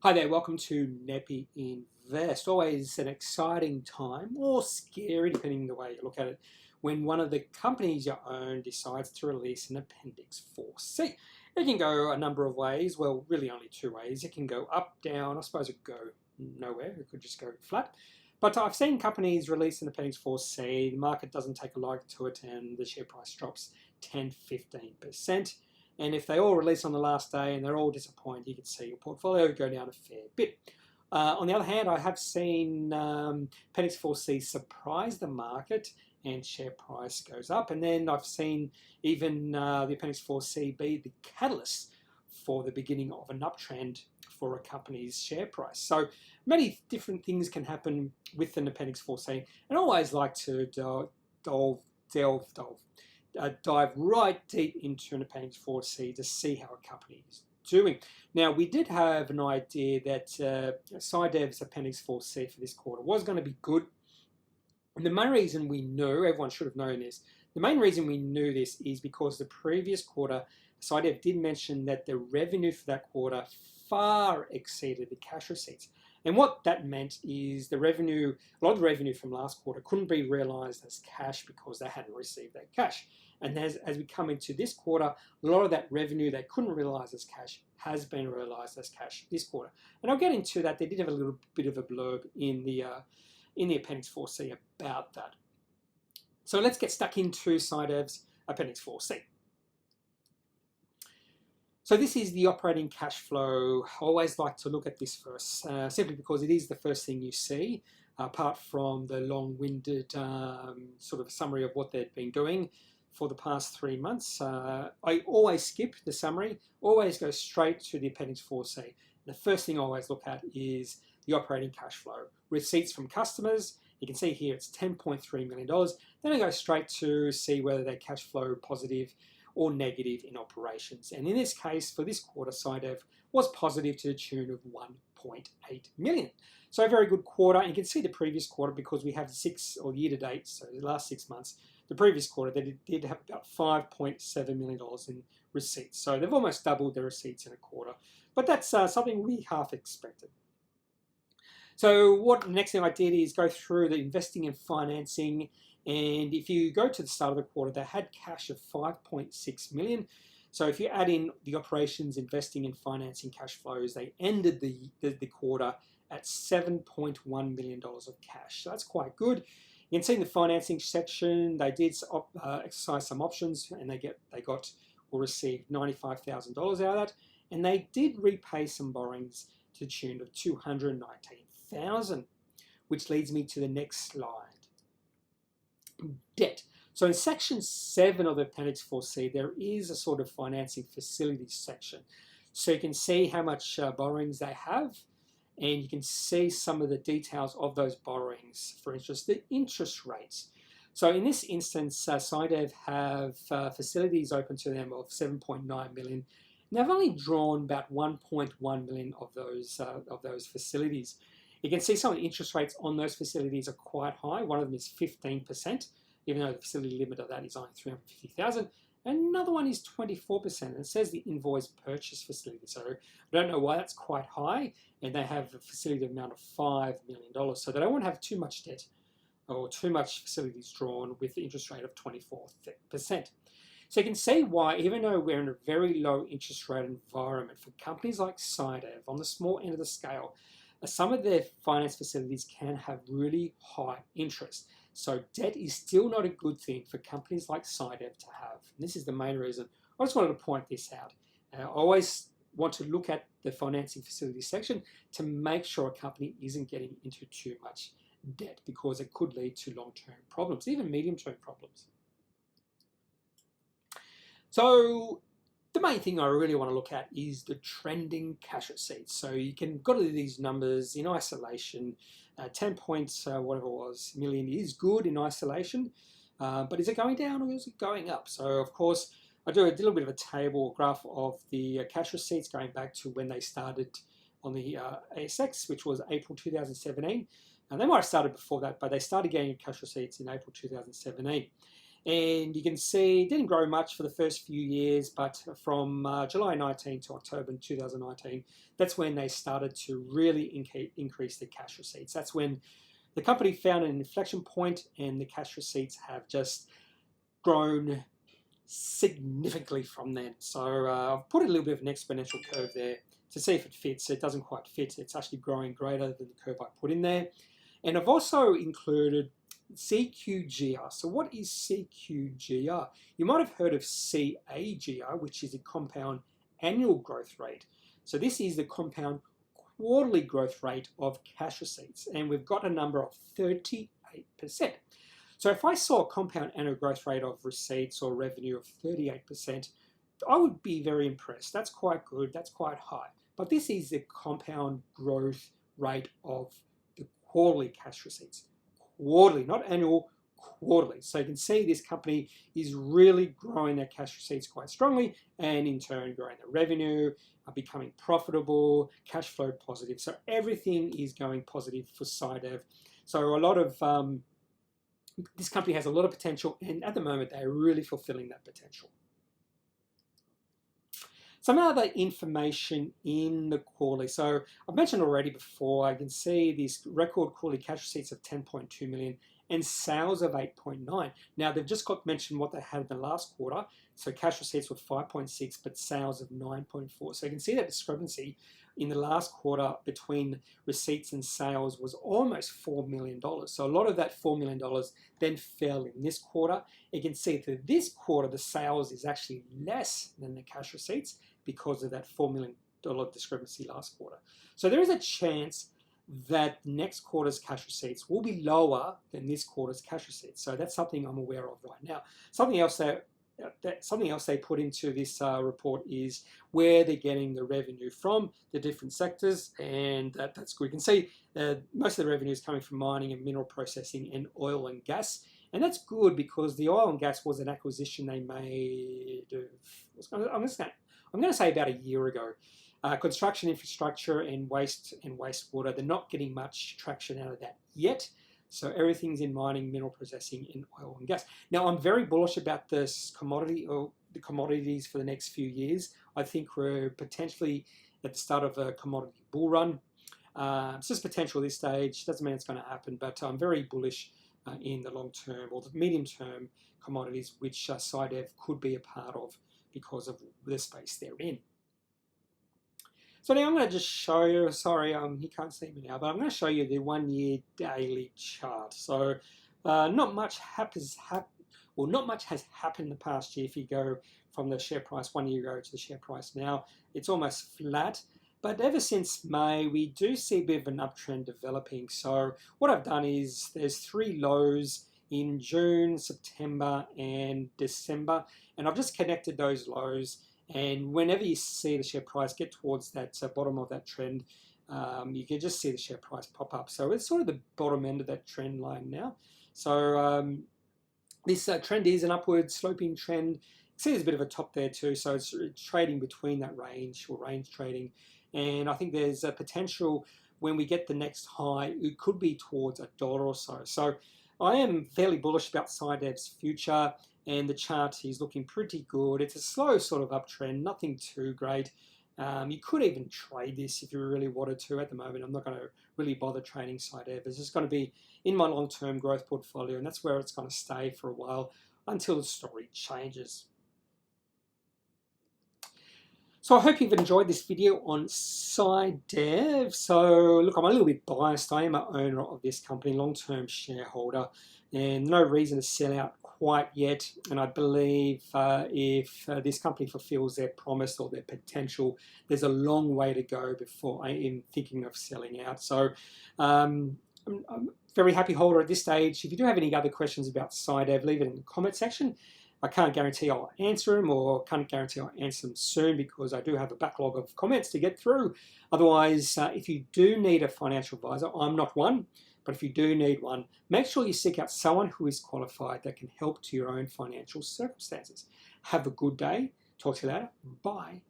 Hi there, welcome to Neppy Invest. Always an exciting time, or scary depending on the way you look at it, when one of the companies you own decides to release an Appendix 4C. It can go a number of ways, well really only two ways. It can go up, down, I suppose it could go nowhere, it could just go flat. But I've seen companies release an Appendix 4C, the market doesn't take a liking to it and the share price drops 10-15%. And if they all release on the last day and they're all disappointed, you can see your portfolio go down a fair bit. On the other hand, I have seen Appendix 4C surprise the market and share price goes up. And then I've seen even the Appendix 4C be the catalyst for the beginning of an uptrend for a company's share price. So many different things can happen with an Appendix 4C. And I always like to dive right deep into an Appendix 4C to see how a company is doing. Now, we did have an idea that SciDev's Appendix 4C for this quarter was going to be good. And the main reason we knew, everyone should have known this, the main reason we knew this is because the previous quarter, SciDev did mention that the revenue for that quarter far exceeded the cash receipts. And what that meant is a lot of the revenue from last quarter couldn't be realized as cash because they hadn't received that cash. And as we come into this quarter, a lot of that revenue they couldn't realize as cash has been realized as cash this quarter. And I'll get into that. They did have a little bit of a blurb in the Appendix 4C about that. So let's get stuck into SciDev's Appendix 4C. So this is the operating cash flow. I always like to look at this first, simply because it is the first thing you see, apart from the long-winded sort of summary of what they've been doing for the past 3 months. I always skip the summary, always go straight to the Appendix 4C. The first thing I always look at is the operating cash flow. Receipts from customers, you can see here it's $10.3 million. Then I go straight to see whether they're cash flow positive or negative in operations. And in this case, for this quarter, SciDev was positive to the tune of $1.8 million. So a very good quarter. And you can see the previous quarter because we have year to date, so the last 6 months, the previous quarter, they did have about $5.7 million in receipts. So they've almost doubled their receipts in a quarter. But that's something we half expected. So the next thing I did is go through the investing and financing. And if you go to the start of the quarter, they had cash of $5.6 million. So if you add in the operations, investing and financing cash flows, they ended the quarter at $7.1 million of cash. So that's quite good. You can see in the financing section, they did exercise some options and they received $95,000 out of that. And they did repay some borrowings to the tune of $219,000, which leads me to the next slide. Debt. So in section 7 of the Appendix 4C, there is a sort of financing facilities section. So you can see how much borrowings they have, and you can see some of the details of those borrowings. For instance, the interest rates. So in this instance, SciDev have facilities open to them of $7.9 million. And they've only drawn about $1.1 million of those facilities. You can see some of the interest rates on those facilities are quite high. One of them is 15%, even though the facility limit of that is only $350,000. And another one is 24%. And it says the invoice purchase facility. So I don't know why that's quite high. And they have a facility amount of $5 million. So they don't want to have too much debt or too much facilities drawn with the interest rate of 24%. So you can see why, even though we're in a very low interest rate environment for companies like SciDev on the small end of the scale, some of their finance facilities can have really high interest. So debt is still not a good thing for companies like SciDev to have. And this is the main reason. I just wanted to point this out. I always want to look at the financing facilities section to make sure a company isn't getting into too much debt because it could lead to long-term problems, even medium-term problems. So the main thing I really want to look at is the trending cash receipts. So you can go to these numbers in isolation. 10 points, whatever it was, million is good in isolation. But is it going down or is it going up? So of course, I did a little bit of a table graph of the cash receipts going back to when they started on the ASX, which was April 2017. And they might have started before that, but they started getting cash receipts in April 2017. And you can see it didn't grow much for the first few years, but from July 19 to October 2019, that's when they started to really increase their cash receipts. That's when the company found an inflection point, and the cash receipts have just grown significantly from then. So I've put a little bit of an exponential curve there to see if it fits. It doesn't quite fit. It's actually growing greater than the curve I put in there. And I've also included CQGR. So what is CQGR? You might have heard of CAGR, which is a compound annual growth rate. So this is the compound quarterly growth rate of cash receipts, and we've got a number of 38%. So if I saw a compound annual growth rate of receipts or revenue of 38%, I would be very impressed. That's quite good, that's quite high. But this is the compound growth rate of the quarterly cash receipts. Quarterly, not annual, quarterly. So you can see this company is really growing their cash receipts quite strongly, and in turn growing their revenue, becoming profitable, cash flow positive. So everything is going positive for SciDev. So a lot of this company has a lot of potential, and at the moment they're really fulfilling that potential. Some other information in the quarterly. So I've mentioned already before, I can see these record quarterly cash receipts of 10.2 million and sales of 8.9. Now they've just got mentioned what they had in the last quarter. So cash receipts were 5.6, but sales of 9.4. So you can see that discrepancy in the last quarter between receipts and sales was almost $4 million. So a lot of that $4 million then fell in this quarter. You can see that this quarter, the sales is actually less than the cash receipts because of that $4 million discrepancy last quarter. So there is a chance that next quarter's cash receipts will be lower than this quarter's cash receipts. So that's something I'm aware of right now. Something else they put into this report is where they're getting the revenue from, the different sectors, and that's good. You can see most of the revenue is coming from mining and mineral processing and oil and gas. And that's good because the oil and gas was an acquisition they made, I'm going to say about a year ago. Construction infrastructure and wastewater, they're not getting much traction out of that yet. So everything's in mining, mineral processing, and oil and gas. Now I'm very bullish about this commodity or the commodities for the next few years. I think we're potentially at the start of a commodity bull run. It's just potential at this stage. Doesn't mean it's going to happen, but I'm very bullish in the long term or the medium term commodities, which SciDev could be a part of because of the space they're in. So now I'm going to just show you, sorry, you can't see me now, but I'm going to show you the 1 year daily chart. So not much has happened in the past year. If you go from the share price 1 year ago to the share price now, it's almost flat. But ever since May, we do see a bit of an uptrend developing. So what I've done is there's 3 lows in June, September, and December, and I've just connected those lows. And whenever you see the share price get towards that bottom of that trend, you can just see the share price pop up. So it's sort of the bottom end of that trend line now. So this trend is an upward sloping trend. You see there's a bit of a top there too. So it's trading between that range, or range trading. And I think there's a potential when we get the next high, it could be towards $1 or so. So I am fairly bullish about SciDev's future, and the chart is looking pretty good. It's a slow sort of uptrend, nothing too great. You could even trade this if you really wanted to. At the moment, I'm not going to really bother trading SciDev. It's just going to be in my long-term growth portfolio, and that's where it's going to stay for a while until the story changes. So I hope you've enjoyed this video on SciDev. So look, I'm a little bit biased. I am an owner of this company, long-term shareholder, and no reason to sell out quite yet. And I believe if this company fulfills their promise or their potential, there's a long way to go before I am thinking of selling out. So I'm a very happy holder at this stage. If you do have any other questions about SciDev, leave it in the comment section. I can't guarantee I'll answer them, or can't guarantee I'll answer them soon because I do have a backlog of comments to get through. Otherwise, if you do need a financial advisor, I'm not one, but if you do need one, make sure you seek out someone who is qualified that can help to your own financial circumstances. Have a good day. Talk to you later. Bye.